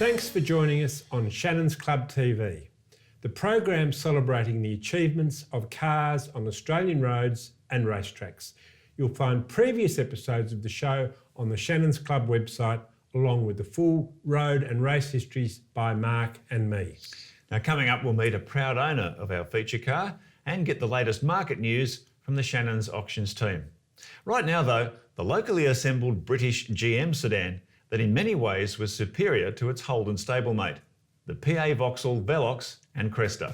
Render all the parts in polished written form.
Thanks for joining us on Shannons Club TV, the program celebrating the achievements of cars on Australian roads and racetracks. You'll find previous episodes of the show on the Shannons Club website, along with the full road and race histories by Mark and me. Now, coming up, we'll meet a proud owner of our feature car and get the latest market news from the Shannons auctions team. Right now, though, the locally assembled British GM sedan that in many ways was superior to its Holden stablemate, the PA Vauxhall Velox and Cresta.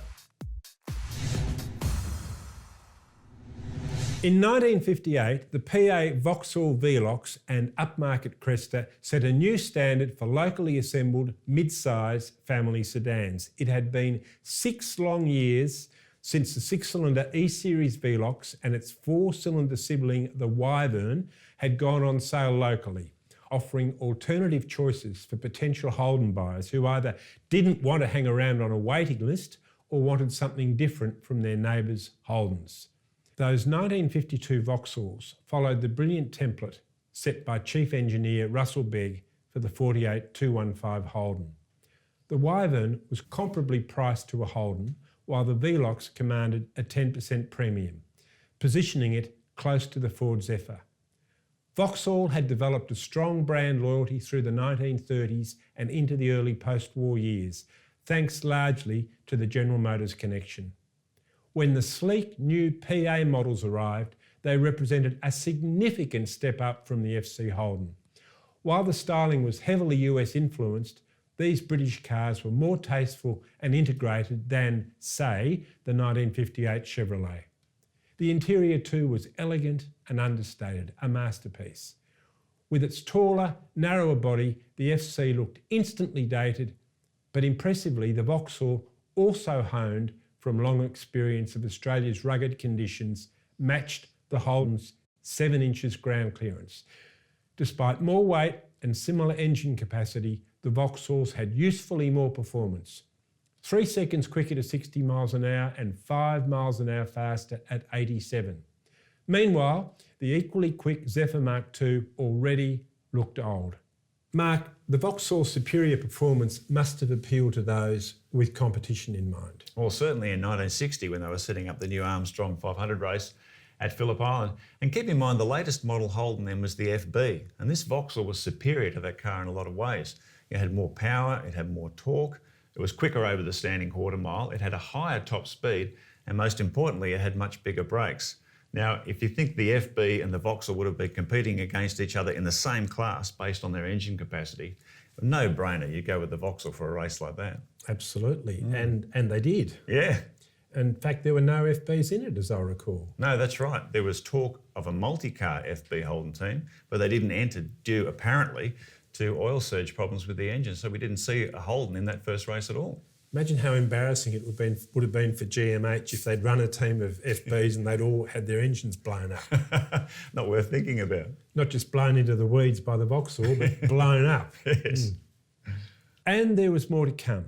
In 1958, the PA Vauxhall Velox and upmarket Cresta set a new standard for locally assembled mid-size family sedans. It had been 6 long years since the 6-cylinder E-Series Velox and its 4-cylinder sibling, the Wyvern, had gone on sale locally, offering alternative choices for potential Holden buyers who either didn't want to hang around on a waiting list or wanted something different from their neighbours' Holdens. Those 1952 Vauxhalls followed the brilliant template set by Chief Engineer Russell Begg for the 48-215 Holden. The Wyvern was comparably priced to a Holden, while the Velox commanded a 10% premium, positioning it close to the Ford Zephyr. Vauxhall had developed a strong brand loyalty through the 1930s and into the early post-war years, thanks largely to the General Motors connection. When the sleek new PA models arrived, they represented a significant step up from the FC Holden. While the styling was heavily US influenced, these British cars were more tasteful and integrated than, say, the 1958 Chevrolet. The interior too was elegant and understated, a masterpiece. With its taller, narrower body, the FC looked instantly dated, but impressively the Vauxhall also honed from long experience of Australia's rugged conditions, matched the Holden's 7 inches ground clearance. Despite more weight and similar engine capacity, the Vauxhalls had usefully more performance. 3 seconds quicker to 60 miles an hour and 5 miles an hour faster at 87. Meanwhile, the equally quick Zephyr Mark II already looked old. Mark, the Vauxhall's superior performance must have appealed to those with competition in mind. Well, certainly in 1960 when they were setting up the new Armstrong 500 race at Phillip Island. And keep in mind, the latest model Holden then was the FB, and this Vauxhall was superior to that car in a lot of ways. It had more power, it had more torque, it was quicker over the standing quarter mile, it had a higher top speed, and most importantly, it had much bigger brakes. Now, if you think the FB and the Vauxhall would have been competing against each other in the same class based on their engine capacity, no brainer, you go with the Vauxhall for a race like that. Absolutely, and they did. Yeah. In fact, there were no FBs in it, as I recall. No, that's right. There was talk of a multi-car FB Holden team, but they didn't enter due, apparently, to oil surge problems with the engine, so we didn't see a Holden in that first race at all. Imagine how embarrassing it would have been for GMH if they'd run a team of FBs and they'd all had their engines blown up. Not worth thinking about. Not just blown into the weeds by the Vauxhall, but blown up. Yes. And there was more to come.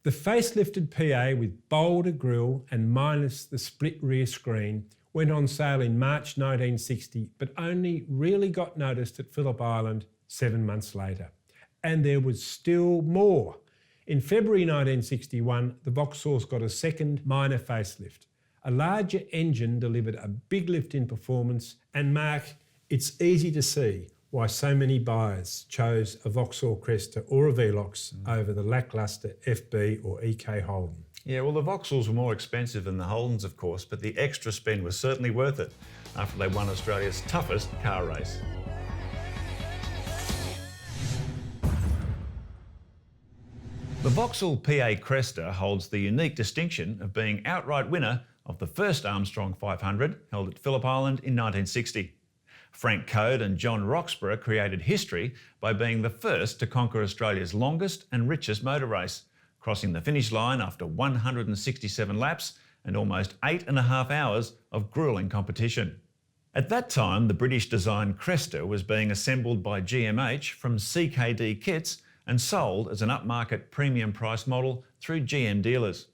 The facelifted PA with bolder grille and minus the split rear screen went on sale in March 1960, but only really got noticed at Phillip Island 7 months later. And there was still more. In February 1961, the Vauxhalls got a second minor facelift. A larger engine delivered a big lift in performance, and Mark, it's easy to see why so many buyers chose a Vauxhall Cresta or a Velox over the lacklustre FB or EK Holden. Yeah, well, the Vauxhalls were more expensive than the Holdens, of course, but the extra spend was certainly worth it after they won Australia's toughest car race. The Vauxhall PA Cresta holds the unique distinction of being outright winner of the first Armstrong 500 held at Phillip Island in 1960. Frank Code and John Roxburgh created history by being the first to conquer Australia's longest and richest motor race, crossing the finish line after 167 laps and almost 8.5 hours of gruelling competition. At that time, the British-designed Cresta was being assembled by GMH from CKD kits and sold as an upmarket premium price model through GM dealers.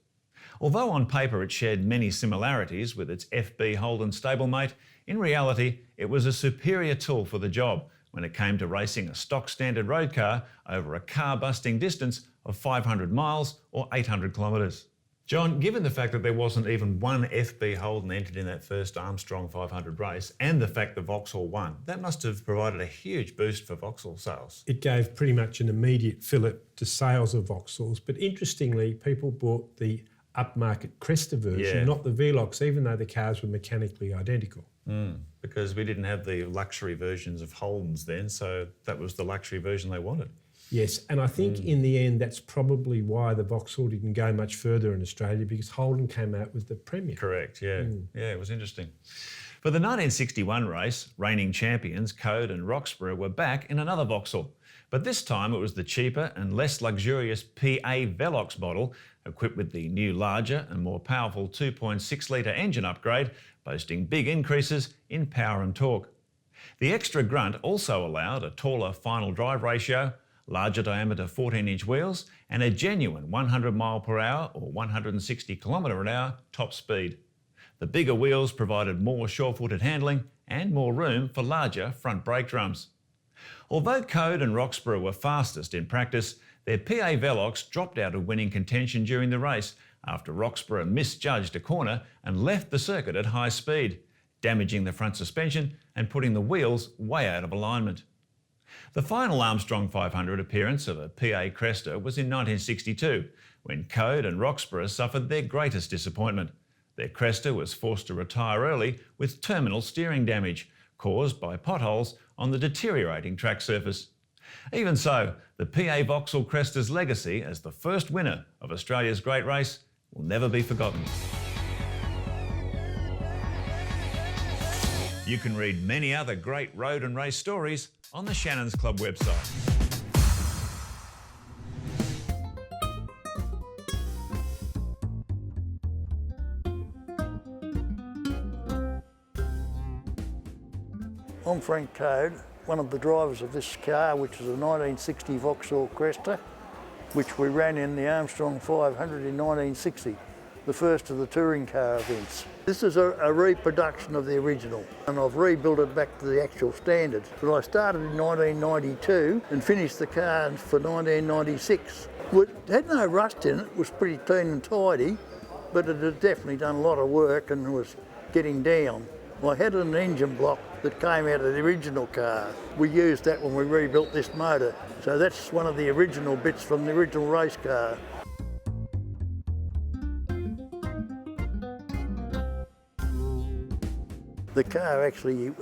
Although on paper it shared many similarities with its FB Holden stablemate, in reality it was a superior tool for the job, when it came to racing a stock standard road car over a car-busting distance of 500 miles or 800 kilometres. John, given the fact that there wasn't even one FB Holden entered in that first Armstrong 500 race and the fact that Vauxhall won, that must have provided a huge boost for Vauxhall sales. It gave pretty much an immediate fillip to sales of Vauxhalls, but interestingly, people bought the upmarket Cresta version, not the Velox, even though the cars were mechanically identical. Because we didn't have the luxury versions of Holdens then, so that was the luxury version they wanted. Yes, and I think in the end that's probably why the Vauxhall didn't go much further in Australia, because Holden came out with the Premier. Correct, yeah. Yeah, it was interesting. For the 1961 race, reigning champions Code and Roxburgh were back in another Vauxhall, but this time it was the cheaper and less luxurious PA Velox model, equipped with the new larger and more powerful 2.6 litre engine upgrade, boasting big increases in power and torque. The extra grunt also allowed a taller final drive ratio, larger diameter 14-inch wheels, and a genuine 100 mile per hour or 160 kilometre an hour top speed. The bigger wheels provided more sure-footed handling and more room for larger front brake drums. Although Code and Roxburgh were fastest in practice, their PA Velox dropped out of winning contention during the race after Roxburgh misjudged a corner and left the circuit at high speed, damaging the front suspension and putting the wheels way out of alignment. The final Armstrong 500 appearance of a PA Cresta was in 1962, when Code and Roxburgh suffered their greatest disappointment. Their Cresta was forced to retire early with terminal steering damage, caused by potholes on the deteriorating track surface. Even so, the PA Vauxhall Cresta's legacy as the first winner of Australia's great race will never be forgotten. You can read many other great road and race stories on the Shannons Club website. I'm Frank Code, one of the drivers of this car, which is a 1960 Vauxhall Cresta, which we ran in the Armstrong 500 in 1960, the first of the touring car events. This is a reproduction of the original, and I've rebuilt it back to the actual standard. But I started in 1992 and finished the car for 1996. It had no rust in it, it was pretty clean and tidy, but it had definitely done a lot of work and was getting down. I had an engine block that came out of the original car. We used that when we rebuilt this motor. So that's one of the original bits from the original race car. The car actually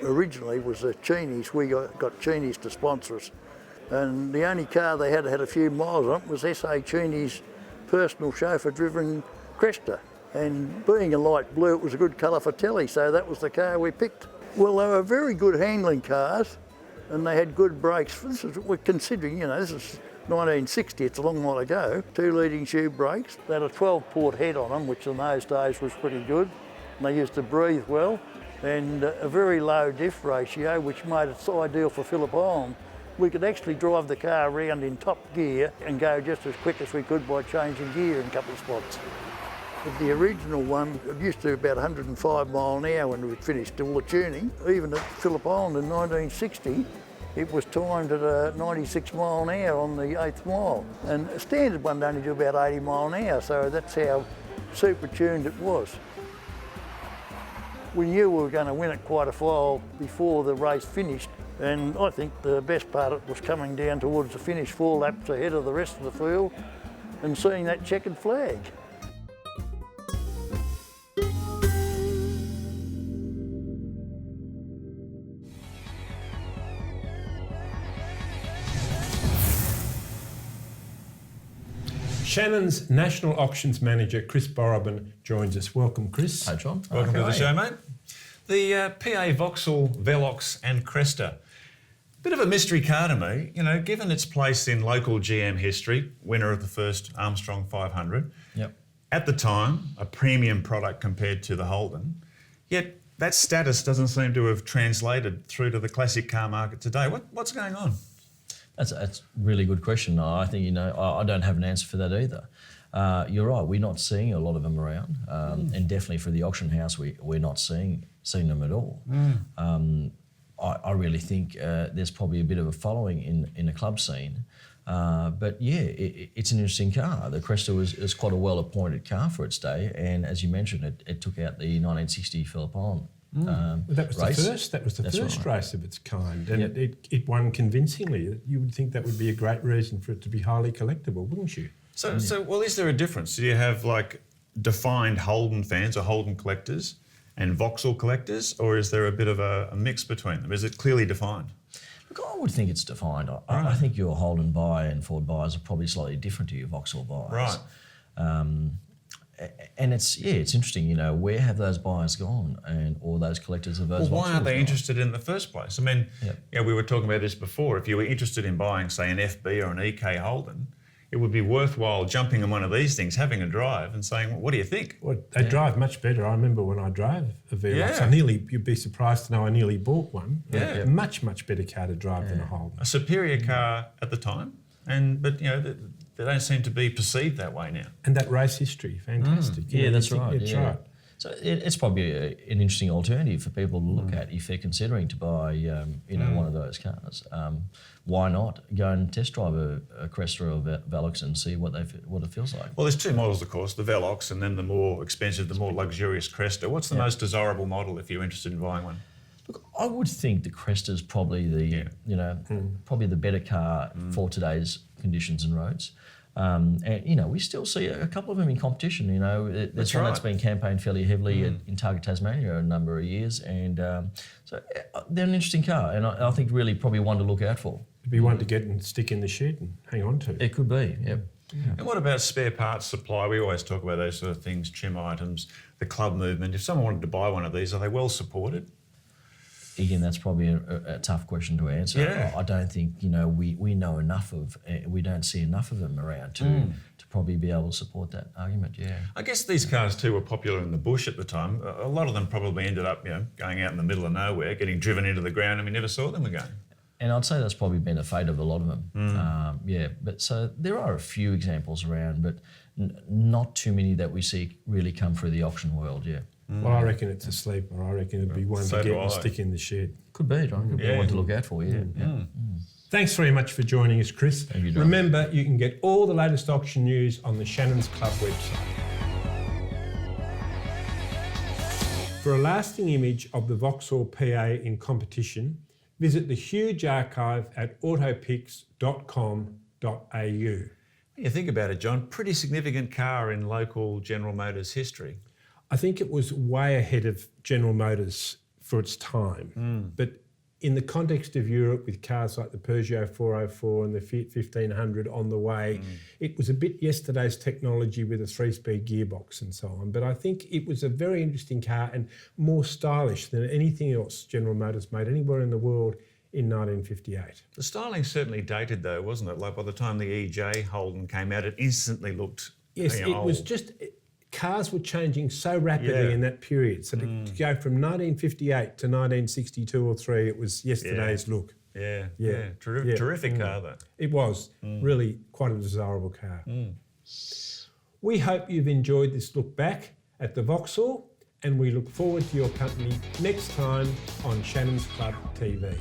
originally was a Cheney's. We got Cheney's to sponsor us. And the only car they had a few miles on it was S.A. Cheney's personal chauffeur-driven Cresta. And being a light blue, it was a good colour for telly, so that was the car we picked. Well, they were very good handling cars, and they had good brakes. We're considering, this is 1960, it's a long while ago. 2 leading tube brakes. They had a 12-port head on them, which in those days was pretty good. And they used to breathe well, and a very low diff ratio, which made it ideal for Phillip Island. We could actually drive the car around in top gear and go just as quick as we could by changing gear in a couple of spots. But the original one, it used to be about 105 mile an hour when we'd finished all the tuning. Even at Phillip Island in 1960, it was timed at 96 mile an hour on the 8th mile. And a standard one only do about 80 mile an hour, so that's how super tuned it was. We knew we were going to win it quite a while before the race finished, and I think the best part of it was coming down towards the finish 4 laps ahead of the rest of the field and seeing that checkered flag. Shannon's National Auctions Manager, Chris Barban, joins us. Welcome, Chris. Hi, John. Welcome to the show, mate. The PA Vauxhall, Velox and Cresta. Bit of a mystery car to me, given its place in local GM history, winner of the first Armstrong 500. Yep. At the time, a premium product compared to the Holden. Yet that status doesn't seem to have translated through to the classic car market today. What's going on? That's a really good question. I think, I don't have an answer for that either. You're right, we're not seeing a lot of them around, and definitely for the auction house, we're not seeing them at all. I really think there's probably a bit of a following in the club scene. But yeah, it's an interesting car. The Cresta was quite a well-appointed car for its day, and as you mentioned, it took out the 1960 Phillip Island That was race. the first. That was the That's first right. race of its kind, and Yep. it won convincingly. You would think that would be a great reason for it to be highly collectible, wouldn't you? So, well, is there a difference? Do you have like defined Holden fans or Holden collectors and Vauxhall collectors, or is there a bit of a mix between them? Is it clearly defined? Look, I would think it's defined. I think your Holden buyer and Ford buyers are probably slightly different to your Vauxhall buyers. Right. And it's interesting, where have those buyers gone, or those collectors of those? Well, why aren't they Vauxhalls interested in the first place? I mean, Yep. we were talking about this before. If you were interested in buying, say, an FB or an EK Holden, it would be worthwhile jumping on one of these things, having a drive, and saying, well, "What do you think?" Well, they drive much better. I remember when I drove a Velox. Yeah. You'd be surprised to know I nearly bought one. Yeah. A much better car to drive than a Holden. A superior car at the time, but they don't seem to be perceived that way now. And that race history, fantastic. You Yeah, know, that's you think right. That's yeah. right. So it's probably an interesting alternative for people to look at if they're considering to buy, one of those cars. Why not go and test drive a Cresta or a Velox and see what it feels like? Well, there's two models, of course, the Velox and then the more expensive, the more luxurious Cresta. What's the most desirable model if you're interested in buying one? Look, I would think the Cresta is probably probably the better car for today's conditions and roads. And we still see a couple of them in competition. There's That's one right. that's been campaigned fairly heavily in Target Tasmania a number of years, and so they're an interesting car, and I think really probably one to look out for. It'd be one to get and stick in the shed and hang on to. It could be, yep. And what about spare parts supply? We always talk about those sort of things, trim items, the club movement. If someone wanted to buy one of these, are they well supported? Again, that's probably a tough question to answer. Yeah. I don't think we know enough of. We don't see enough of them around to probably be able to support that argument. Yeah. I guess these cars too were popular in the bush at the time. A lot of them probably ended up, going out in the middle of nowhere, getting driven into the ground, and we never saw them again. And I'd say that's probably been a fate of a lot of them. But so there are a few examples around, but not too many that we see really come through the auction world. Yeah. Well, I reckon it's a sleeper. I reckon it'd be one So to do get and I. stick in the shed. Could be, right? Could be one to look out for. Yeah. Thanks very much for joining us, Chris. Thank you, John. Remember, you can get all the latest auction news on the Shannons Club website. For a lasting image of the Vauxhall PA in competition, visit the huge archive at autopix.com.au. When you think about it, John, pretty significant car in local General Motors history. I think it was way ahead of General Motors for its time. But in the context of Europe, with cars like the Peugeot 404 and the Fiat 1500 on the way, it was a bit yesterday's technology with a 3-speed gearbox and so on. But I think it was a very interesting car and more stylish than anything else General Motors made anywhere in the world in 1958. The styling certainly dated though, wasn't it? Like by the time the EJ Holden came out, it instantly looked Yes, it old. was just... Cars were changing so rapidly in that period. So to go from 1958 to 1962 or 3, it was yesterday's look. Yeah. Yeah. Terrific car though. It was really quite a desirable car. We hope you've enjoyed this look back at the Vauxhall, and we look forward to your company next time on Shannons Club TV.